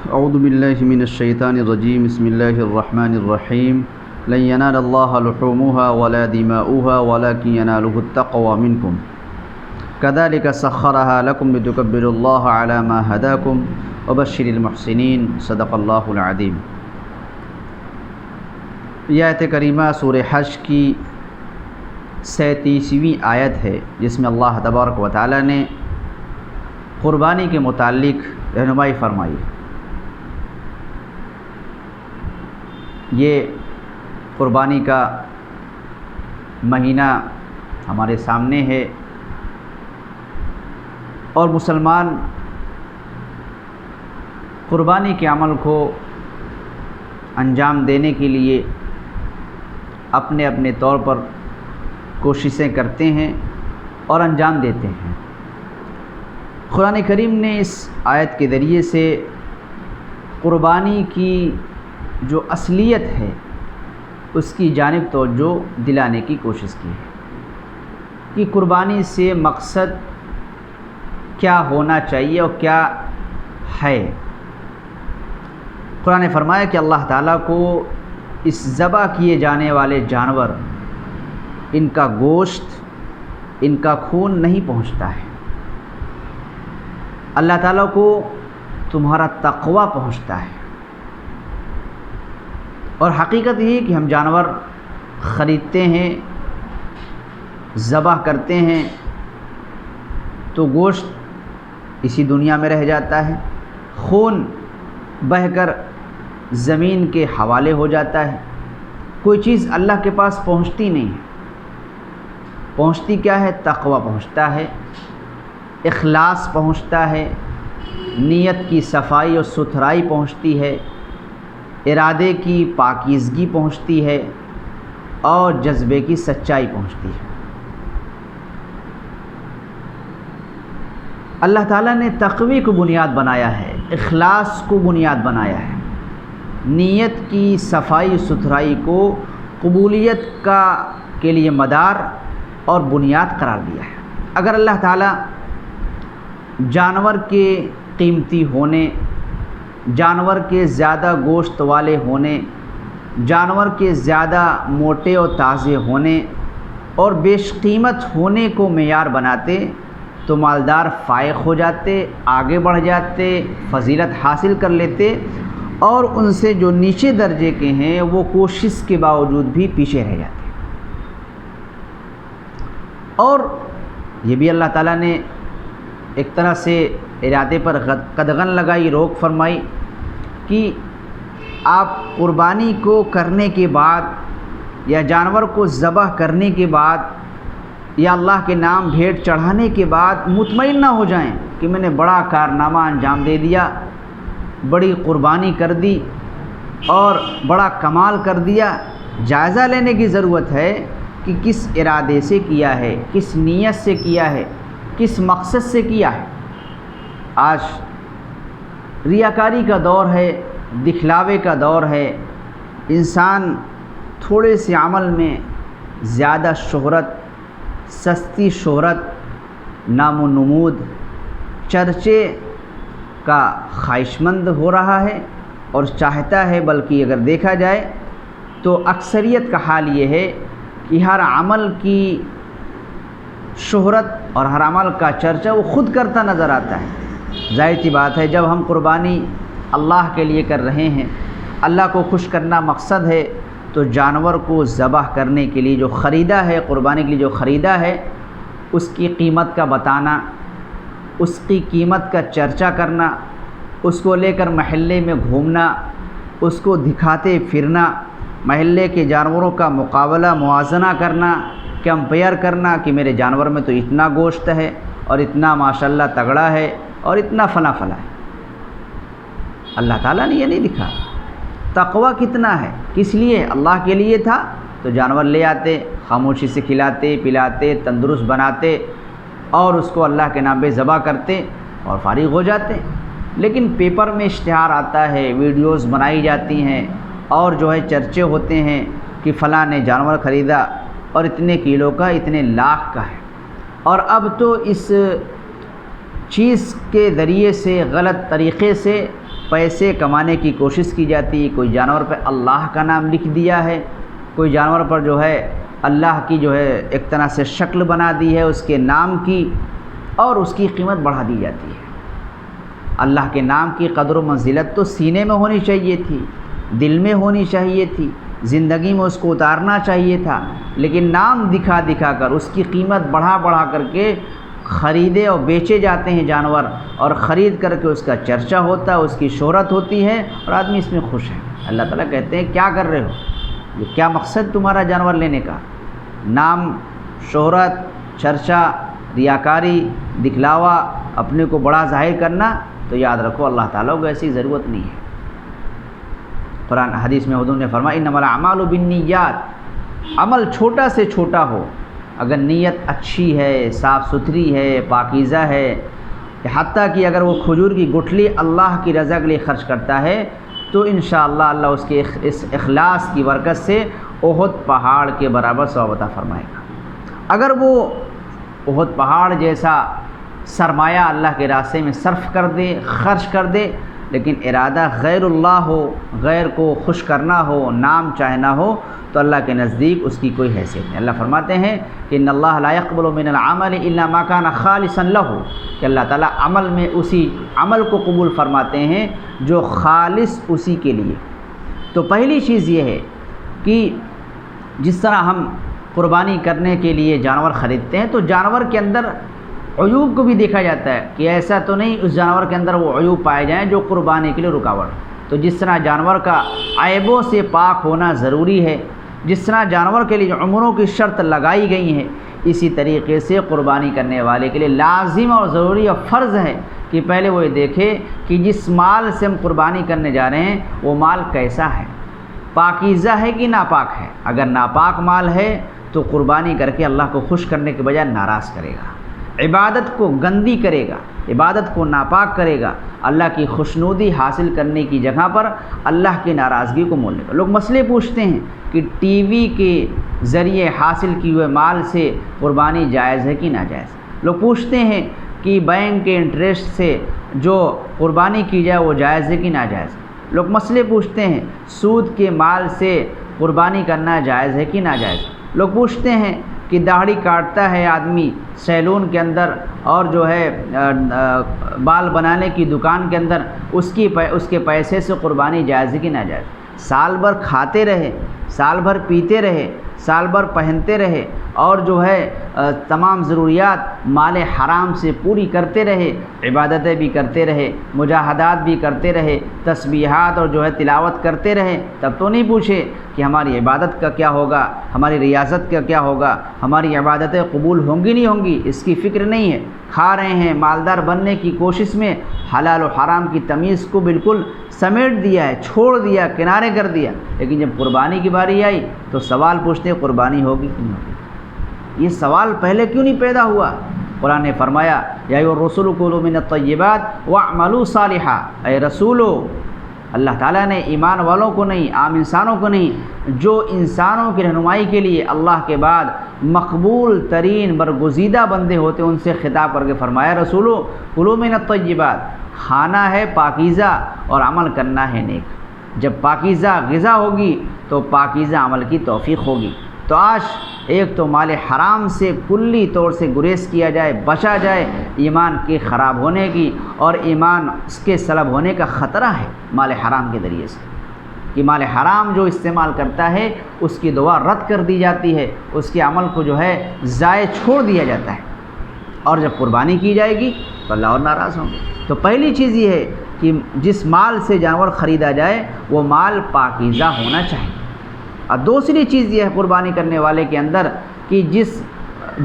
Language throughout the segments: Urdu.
اعوذ باللہ من الشیطان الرجیم بسم اللہ الرحمن الرحیم لن ینال اللہ لحومها ولا دماؤها ولکن ینالہ التقوی منکم کذالک سخرها لکم لتکبروا اللہ علی ما ہداکم وبشر المحسنین صدق اللہ العظیم۔ یہ آیت کریمہ سورہ حج کی 37ویں آیت ہے، جس میں اللہ تبارک و تعالی نے قربانی کے متعلق رہنمائی فرمائی۔ یہ قربانی کا مہینہ ہمارے سامنے ہے اور مسلمان قربانی کے عمل کو انجام دینے کے لیے اپنے اپنے طور پر کوششیں کرتے ہیں اور انجام دیتے ہیں۔ قرآن کریم نے اس آیت کے ذریعے سے قربانی کی جو اصلیت ہے اس کی جانب توجہ دلانے کی کوشش کی ہے کہ قربانی سے مقصد کیا ہونا چاہیے اور کیا ہے۔ قرآن نے فرمایا کہ اللہ تعالیٰ کو اس ذبح کیے جانے والے جانور، ان کا گوشت، ان کا خون نہیں پہنچتا ہے، اللہ تعالیٰ کو تمہارا تقوی پہنچتا ہے۔ اور حقیقت یہ کہ ہم جانور خریدتے ہیں، ذبح کرتے ہیں تو گوشت اسی دنیا میں رہ جاتا ہے، خون بہہ کر زمین کے حوالے ہو جاتا ہے، کوئی چیز اللہ کے پاس پہنچتی نہیں ہے۔ پہنچتی کیا ہے؟ تقوی پہنچتا ہے، اخلاص پہنچتا ہے، نیت کی صفائی اور ستھرائی پہنچتی ہے، ارادے کی پاکیزگی پہنچتی ہے اور جذبے کی سچائی پہنچتی ہے۔ اللہ تعالیٰ نے تقوی کو بنیاد بنایا ہے، اخلاص کو بنیاد بنایا ہے، نیت کی صفائی ستھرائی کو قبولیت کے لیے مدار اور بنیاد قرار دیا ہے۔ اگر اللہ تعالیٰ جانور کے قیمتی ہونے، جانور کے زیادہ گوشت والے ہونے، جانور کے زیادہ موٹے اور تازے ہونے اور بیش قیمت ہونے کو معیار بناتے تو مالدار فائق ہو جاتے، آگے بڑھ جاتے، فضیلت حاصل کر لیتے، اور ان سے جو نیچے درجے کے ہیں وہ کوشش کے باوجود بھی پیچھے رہ جاتے۔ اور یہ بھی اللہ تعالیٰ نے ایک طرح سے ارادے پر قدغن لگائی، روک فرمائی کہ آپ قربانی کو کرنے کے بعد یا جانور کو ذبح کرنے کے بعد یا اللہ کے نام بھیٹ چڑھانے کے بعد مطمئن نہ ہو جائیں کہ میں نے بڑا کارنامہ انجام دے دیا، بڑی قربانی کر دی اور بڑا کمال کر دیا۔ جائزہ لینے کی ضرورت ہے کہ کس ارادے سے کیا ہے، کس نیت سے کیا ہے، کس مقصد سے کیا ہے۔ آج ریاکاری کا دور ہے، دکھلاوے کا دور ہے، انسان تھوڑے سے عمل میں زیادہ شہرت، سستی شہرت، نام و نمود، چرچے کا خواہش مند ہو رہا ہے اور چاہتا ہے، بلکہ اگر دیکھا جائے تو اکثریت کا حال یہ ہے کہ ہر عمل کی شہرت اور ہر عمل کا چرچا وہ خود کرتا نظر آتا ہے۔ ظاہر سی بات ہے، جب ہم قربانی اللہ کے لیے کر رہے ہیں، اللہ کو خوش کرنا مقصد ہے، تو جانور کو ذبح کرنے کے لیے جو خریدا ہے، قربانی کے لیے جو خریدا ہے، اس کی قیمت کا بتانا، اس کی قیمت کا چرچا کرنا، اس کو لے کر محلے میں گھومنا، اس کو دکھاتے پھرنا، محلے کے جانوروں کا مقابلہ موازنہ کرنا، کمپیئر کرنا کہ میرے جانور میں تو اتنا گوشت ہے اور اتنا ماشاءاللہ تگڑا ہے اور اتنا فلاں فلاں ہے۔ اللہ تعالیٰ نے یہ نہیں دکھا۔ تقوی کتنا ہے، کس لیے؟ اللہ کے لیے تھا تو جانور لے آتے، خاموشی سے کھلاتے پلاتے، تندرست بناتے اور اس کو اللہ کے نام پہ ذبح کرتے اور فارغ ہو جاتے۔ لیکن پیپر میں اشتہار آتا ہے، ویڈیوز بنائی جاتی ہیں اور جو ہے چرچے ہوتے ہیں کہ فلاں نے جانور خریدا اور اتنے کلو کا، اتنے لاکھ کا ہے۔ اور اب تو اس چیز کے ذریعے سے، غلط طریقے سے پیسے کمانے کی کوشش کی جاتی ہے، کوئی جانور پہ اللہ کا نام لکھ دیا ہے، کوئی جانور پر جو ہے اللہ کی جو ہے ایک طرح سے شکل بنا دی ہے اس کے نام کی، اور اس کی قیمت بڑھا دی جاتی ہے۔ اللہ کے نام کی قدر و منزلت تو سینے میں ہونی چاہیے تھی، دل میں ہونی چاہیے تھی، زندگی میں اس کو اتارنا چاہیے تھا، لیکن نام دکھا دکھا کر اس کی قیمت بڑھا بڑھا کر کے خریدے اور بیچے جاتے ہیں جانور، اور خرید کر کے اس کا چرچا ہوتا ہے، اس کی شہرت ہوتی ہے، اور آدمی اس میں خوش ہے۔ اللہ تعالیٰ کہتے ہیں کیا کر رہے ہو، یہ کیا مقصد تمہارا جانور لینے کا؟ نام، شہرت، چرچا، ریاکاری، دکھلاوا، اپنے کو بڑا ظاہر کرنا، تو یاد رکھو اللہ تعالیٰ کو ایسی ضرورت نہیں ہے۔ قرآن حدیث میں حضور نے فرمایا انما الاعمال بالنیات، عمل چھوٹا سے چھوٹا ہو، اگر نیت اچھی ہے، صاف ستھری ہے، پاکیزہ ہے، حتیٰ کہ اگر وہ کھجور کی گٹھلی اللہ کی رضا کے لیے خرچ کرتا ہے تو انشاءاللہ اللہ اس کے اس اخلاص کی برکت سے احد پہاڑ کے برابر ثواب عطا فرمائے گا۔ اگر وہ احد پہاڑ جیسا سرمایہ اللہ کے راستے میں صرف کر دے، خرچ کر دے، لیکن ارادہ غیر اللہ ہو، غیر کو خوش کرنا ہو، نام چاہنا ہو، تو اللہ کے نزدیک اس کی کوئی حیثیت نہیں۔ اللہ فرماتے ہیں کہ ان اللہ لا يقبل من العمل الا ما كان خالصا له، کہ اللہ تعالیٰ عمل میں اسی عمل کو قبول فرماتے ہیں جو خالص اسی کے لیے۔ تو پہلی چیز یہ ہے کہ جس طرح ہم قربانی کرنے کے لیے جانور خریدتے ہیں تو جانور کے اندر عیوب کو بھی دیکھا جاتا ہے کہ ایسا تو نہیں اس جانور کے اندر وہ عیوب پائے جائیں جو قربانی کے لیے رکاوٹ۔ تو جس طرح جانور کا عیبوں سے پاک ہونا ضروری ہے، جس طرح جانور کے لیے عمروں کی شرط لگائی گئی ہے، اسی طریقے سے قربانی کرنے والے کے لیے لازم اور ضروری اور فرض ہے کہ پہلے وہ یہ دیکھے کہ جس مال سے ہم قربانی کرنے جا رہے ہیں وہ مال کیسا ہے، پاکیزہ ہے کہ ناپاک ہے۔ اگر ناپاک مال ہے تو قربانی کر کے اللہ کو خوش کرنے کے بجائے ناراض کرے گا، عبادت کو گندی کرے گا، عبادت کو ناپاک کرے گا، اللہ کی خوشنودی حاصل کرنے کی جگہ پر اللہ کی ناراضگی کو مول لے گا۔ لوگ مسئلے پوچھتے ہیں کہ ٹی وی کے ذریعے حاصل کیے ہوئے مال سے قربانی جائز ہے کہ ناجائز؟ لوگ پوچھتے ہیں کہ بینک کے انٹرسٹ سے جو قربانی کی جائے وہ جائز ہے کہ ناجائز؟ لوگ مسئلے پوچھتے ہیں سود کے مال سے قربانی کرنا جائز ہے کہ ناجائز؟ لوگ پوچھتے ہیں کہ داڑھی کاٹتا ہے آدمی سیلون کے اندر اور جو ہے بال بنانے کی دکان کے اندر اس کے پیسے سے قربانی جائز ہے کہ ناجائز؟ سال بھر کھاتے رہے، سال بھر پیتے رہے، سال بھر پہنتے رہے اور جو ہے تمام ضروریات مال حرام سے پوری کرتے رہے، عبادتیں بھی کرتے رہے، مجاہدات بھی کرتے رہے، تسبیحات اور جو ہے تلاوت کرتے رہے، تب تو نہیں پوچھے کہ ہماری عبادت کا کیا ہوگا، ہماری ریاضت کا کیا ہوگا، ہماری عبادتیں قبول ہوں گی نہیں ہوں گی، اس کی فکر نہیں ہے۔ کھا رہے ہیں، مالدار بننے کی کوشش میں حلال و حرام کی تمیز کو بالکل سمیٹ دیا ہے، چھوڑ دیا، کنارے کر دیا، لیکن جب قربانی کی باری آئی تو سوال پوچھتے قربانی ہوگی کہ نہیں ہوگی؟ یہ سوال پہلے کیوں نہیں پیدا ہوا؟ قرآن نے فرمایا یا ایھا الرسول کلوا من الطیبات واعملوا صالحا، اے رسولو، اللہ تعالیٰ نے ایمان والوں کو نہیں، عام انسانوں کو نہیں، جو انسانوں کی رہنمائی کے لیے اللہ کے بعد مقبول ترین برگزیدہ بندے ہوتے ہیں ان سے خطاب کر کے فرمایا رسولو کلوا من الطیبات، کھانا ہے پاکیزہ اور عمل کرنا ہے نیک۔ جب پاکیزہ غذا ہوگی تو پاکیزہ عمل کی توفیق ہوگی۔ تو آج ایک تو مال حرام سے کلی طور سے گریز کیا جائے، بچا جائے ایمان کے خراب ہونے کی، اور ایمان اس کے سلب ہونے کا خطرہ ہے مال حرام کے ذریعے سے، کہ مال حرام جو استعمال کرتا ہے اس کی دعا رد کر دی جاتی ہے، اس کے عمل کو جو ہے ضائع چھوڑ دیا جاتا ہے، اور جب قربانی کی جائے گی تو اللہ اور ناراض ہوں گے۔ تو پہلی چیز یہ ہے کہ جس مال سے جانور خریدا جائے وہ مال پاکیزہ ہونا چاہیے۔ اور دوسری چیز یہ ہے قربانی کرنے والے کے اندر کہ جس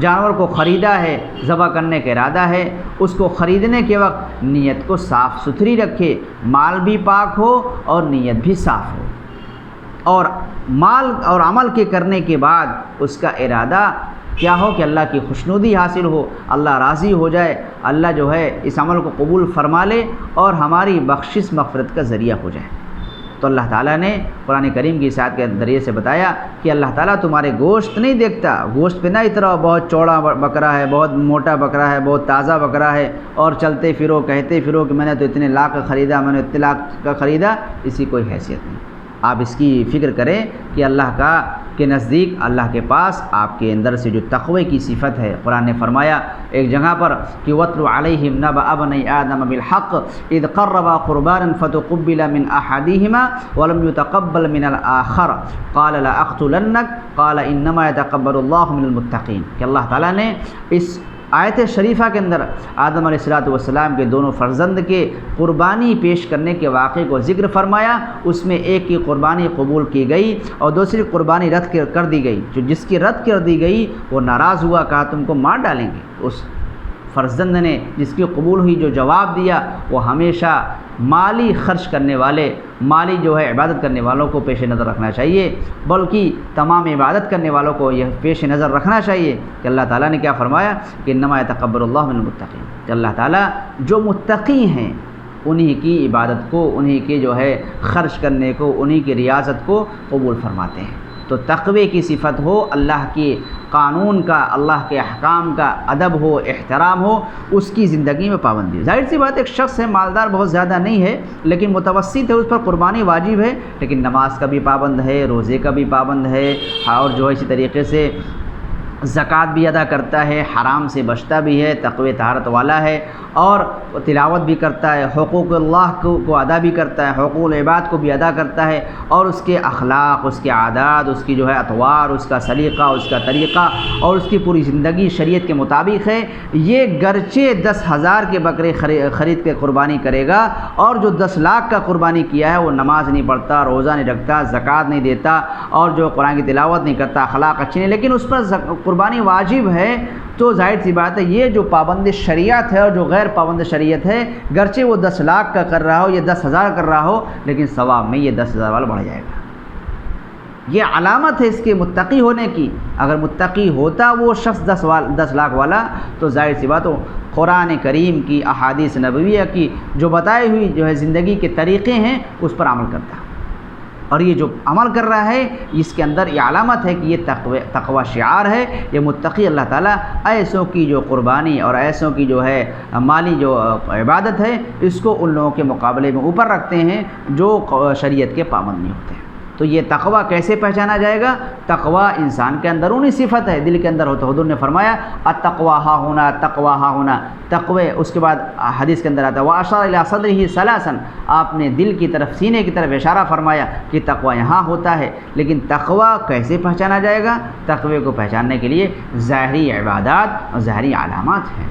جانور کو خریدا ہے، ذبح کرنے کا ارادہ ہے، اس کو خریدنے کے وقت نیت کو صاف ستھری رکھے، مال بھی پاک ہو اور نیت بھی صاف ہو، اور مال اور عمل کے کرنے کے بعد اس کا ارادہ کیا ہو کہ اللہ کی خوشنودی حاصل ہو، اللہ راضی ہو جائے، اللہ جو ہے اس عمل کو قبول فرما لے اور ہماری بخشش مغفرت کا ذریعہ ہو جائے۔ تو اللہ تعالیٰ نے قرآن کریم کی آیات کے ذریعے سے بتایا کہ اللہ تعالیٰ تمہارے گوشت نہیں دیکھتا، گوشت پہ نہ اتراؤ، بہت چوڑا بکرا ہے، بہت موٹا بکرا ہے، بہت تازہ بکرا ہے، اور چلتے پھرو کہتے پھرو کہ میں نے تو اتنے لاکھ کا خریدا، میں نے اتنے لاکھ کا خریدا، اس کی کوئی حیثیت نہیں۔ آپ اس کی فکر کریں کہ اللہ کے نزدیک، اللہ کے پاس آپ کے اندر سے جو تقوی کی صفت ہے، قرآن نے فرمایا ایک جگہ پر کہ وَاتْلُ عَلَيْهِمْ نَبَأَ ابْنَيْ آدَمَ بِالْحَقِّ إِذْ قَرَّبَا قُرْبَانًا فَتُقُبِّلَ مِنْ أَحَدِهِمَا وَلَمْ يُتَقَبَّلْ مِنَ الْآخَرِ قَالَ لَأَقْتُلَنَّكَ قَالَ إِنَّمَا يَتَقَبَّلُ اللَّهُ مِنَ الْمُتَّقِينَ کہ اللہ تعالیٰ نے اس آیت شریفہ کے اندر آدم علیہ السلام کے دونوں فرزند کے قربانی پیش کرنے کے واقعے کو ذکر فرمایا۔ اس میں ایک کی قربانی قبول کی گئی اور دوسری قربانی رد کر دی گئی۔ جو جس کی رد کر دی گئی وہ ناراض ہوا، کہا تم کو مار ڈالیں گے۔ اس فرزند نے جس کی قبول ہوئی جو جواب دیا وہ ہمیشہ مالی خرچ کرنے والے، مالی جو ہے عبادت کرنے والوں کو پیش نظر رکھنا چاہیے، بلکہ تمام عبادت کرنے والوں کو یہ پیش نظر رکھنا چاہیے کہ اللہ تعالیٰ نے کیا فرمایا کہ انما یتقبل اللہ من المتقین، کہ اللہ تعالیٰ جو متقی ہیں انہی کی عبادت کو، انہی کے جو ہے خرچ کرنے کو، انہی کی ریاضت کو قبول فرماتے ہیں۔ تو تقوی کی صفت ہو، اللہ کے قانون کا، اللہ کے احکام کا ادب ہو، احترام ہو، اس کی زندگی میں پابندی ہو۔ ظاہر سی بات ایک شخص ہے، مالدار بہت زیادہ نہیں ہے لیکن متوسط ہے، اس پر قربانی واجب ہے، لیکن نماز کا بھی پابند ہے، روزے کا بھی پابند ہے، اور جو ہے اسی طریقے سے زکوٰۃ بھی ادا کرتا ہے، حرام سے بچتا بھی ہے، تقوی طہارت والا ہے، اور تلاوت بھی کرتا ہے، حقوق اللہ کو ادا بھی کرتا ہے، حقوق العباد کو بھی ادا کرتا ہے، اور اس کے اخلاق، اس کے عادات، اس کی جو ہے اطوار، اس کا سلیقہ، اس کا طریقہ اور اس کی پوری زندگی شریعت کے مطابق ہے۔ یہ گرچہ 10,000 کے بکرے خرید کے قربانی کرے گا، اور جو 10 لاکھ کا قربانی کیا ہے وہ نماز نہیں پڑھتا، روزہ نہیں رکھتا، زکوٰۃ نہیں دیتا، اور جو قرآن کی تلاوت نہیں کرتا، اخلاق اچھے نہیں، لیکن اس پر قربانی واجب ہے، تو ظاہر سی بات ہے یہ جو پابند شریعت ہے اور جو غیر پابند شریعت ہے، گرچہ وہ 10 لاکھ کا کر رہا ہو یا 10,000 کر رہا ہو، لیکن ثواب میں یہ 10,000 والا بڑھ جائے گا۔ یہ علامت ہے اس کے متقی ہونے کی۔ اگر متقی ہوتا وہ شخص 10 لاکھ والا تو ظاہر سی بات ہو قرآن کریم کی، احادیث نبویہ کی جو بتائی ہوئی جو ہے زندگی کے طریقے ہیں اس پر عمل کرتا، اور یہ جو عمل کر رہا ہے اس کے اندر یہ علامت ہے کہ یہ تقوی شعار ہے، یہ متقی اللہ تعالیٰ ایسوں کی جو قربانی اور ایسوں کی جو ہے مالی جو عبادت ہے اس کو ان لوگوں کے مقابلے میں اوپر رکھتے ہیں جو شریعت کے پابند نہیں ہوتے ہیں۔ تو یہ تقوی کیسے پہچانا جائے گا؟ تقوی انسان کے اندرونی صفت ہے، دل کے اندر ہوتا ہے۔ حضور نے فرمایا التقوی ہا ہونا، تقوی ہا ہونا، تقوی۔ اس کے بعد حدیث کے اندر آتا ہے واشار الی صدرہ ثلاثا، آپ نے دل کی طرف، سینے کی طرف اشارہ فرمایا کہ تقوی یہاں ہوتا ہے۔ لیکن تقوی کیسے پہچانا جائے گا؟ تقوی کو پہچاننے کے لیے ظاہری عبادات اور ظاہری علامات ہیں،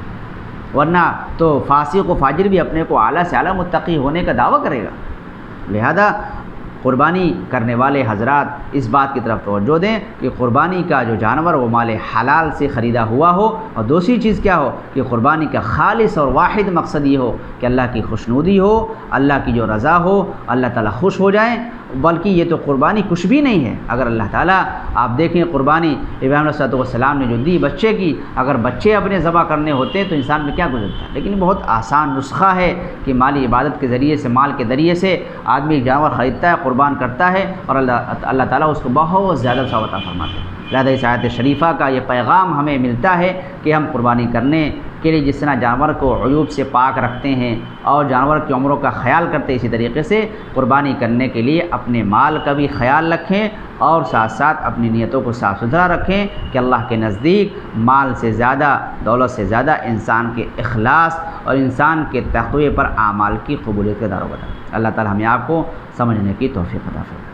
ورنہ تو فاسق و فاجر بھی اپنے کو اعلیٰ سے اعلیٰ متقی ہونے کا دعویٰ کرے گا۔ لہذا قربانی کرنے والے حضرات اس بات کی طرف توجہ دیں کہ قربانی کا جو جانور وہ مال حلال سے خریدا ہوا ہو، اور دوسری چیز کیا ہو کہ قربانی کا خالص اور واحد مقصد یہ ہو کہ اللہ کی خوشنودی ہو، اللہ کی جو رضا ہو، اللہ تعالیٰ خوش ہو جائیں۔ بلکہ یہ تو قربانی کچھ بھی نہیں ہے۔ اگر اللہ تعالیٰ، آپ دیکھیں قربانی ابراہیم علیہ السلام نے جو دی بچے کی، اگر بچے اپنے ذبح کرنے ہوتے تو انسان میں کیا گزرتا ہے، لیکن بہت آسان نسخہ ہے کہ مالی عبادت کے ذریعے سے، مال کے ذریعے سے آدمی ایک جانور خریدتا ہے، قربان کرتا ہے، اور اللہ تعالیٰ اس کو بہت زیادہ ثواب عطا فرماتے ہیں۔ لہذا اس آیت شریفہ کا یہ پیغام ہمیں ملتا ہے کہ ہم قربانی کرنے کے لیے جس طرح جانور کو عیوب سے پاک رکھتے ہیں اور جانور کی عمروں کا خیال کرتے ہیں، اسی طریقے سے قربانی کرنے کے لیے اپنے مال کا بھی خیال رکھیں، اور ساتھ ساتھ اپنی نیتوں کو صاف ستھرا رکھیں کہ اللہ کے نزدیک مال سے زیادہ، دولت سے زیادہ انسان کے اخلاص اور انسان کے تقوی پر اعمال کی قبولیت کا دار و مدار۔ اللہ تعالی ہمیں آپ کو سمجھنے کی توفیق عطا فرمائے۔